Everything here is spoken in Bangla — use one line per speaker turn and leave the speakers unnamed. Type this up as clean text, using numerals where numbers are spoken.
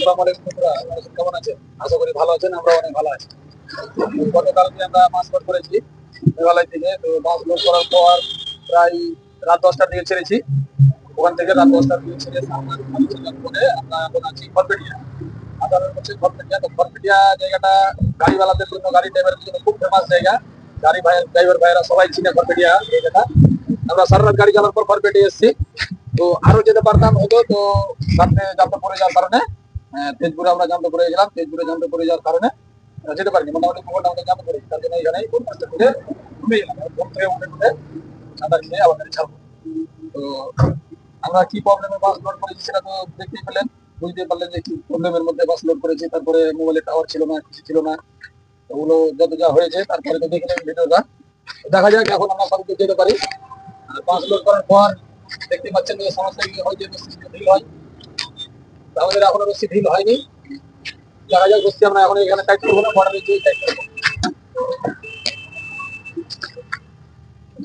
আসসালামু আলাইকুম বন্ধুরা, আপনারা কেমন আছেন? আশা করি ভালো আছেন, আমরা অনেক ভালো আছি। গতকালকে আমরা মাছ লোড করেছি মেঘালয় থেকে। তো মাছ লোড করার পর প্রায় রাত 10টার দিকে ছেড়েছি। ওখান থেকে রাত 10টার দিকে ছেড়ে সামনের পরিচালনা করে আমরা এখন আছি খড়পেটিয়া। সাধারণ হচ্ছে খড়পেটিয়া। তো খড়পেটিয়া জায়গাটা গাড়িওয়ালাদের জন্য, গাড়ি ড্রাইভারের জন্য খুব ফেমাস জায়গা। গাড়ি ভাই, ড্রাইভার ভাইয়েরা সবাই চিনে খড়পেটিয়া জায়গাটা। আমরা সারা রাত গাড়ি চালানোর পর খড়পেটিয়া এসেছি। তো আরো যেতে পারতাম হতো, তো সামনে জানতে পড়ে যাওয়ার কারণে তেজপুরে আমরা জানতে পড়ে গেলাম। তেজপুরে জানতে পড়ে যাওয়ার কারণে যেতে পারিনি। মোটামুটি 2 ঘন্টা আমাদের জানতে পড়েছি। তার জন্য এখানে ভোর 5টা থেকে ঘুমিয়ে গেলাম। ঘুম থেকে উঠে সাঁতার খেয়ে আবার গাড়ি ছাড়বো। তো আমরা কি প্রবলেমে বাস লোড করেছি সেটা তো দেখতেই পেলেন, বুঝতেই পারলেন যে কি প্রবলেমের মধ্যে বাস লোড করেছি। তারপরে মোবাইলে টাওয়ার ছিল না, কিছু ছিল না। ওগুলো যত যা হয়েছে তারপরে তো দেখে নেবেন ভিডিওটা। দেখা যাক এখন আমরা কতদূর যেতে পারি। আর বাস লোড করার পর দেখতে পাচ্ছেন যে সমস্যা কি হয়, যে ঢিল হয়। আমাদের এখনো রশ্মি ঢিল হয়নি। দেখা যাক, রশ্মি আমরা এখন এখানে টাইট করবো না, বর্ডারে গিয়ে টাইট করবো।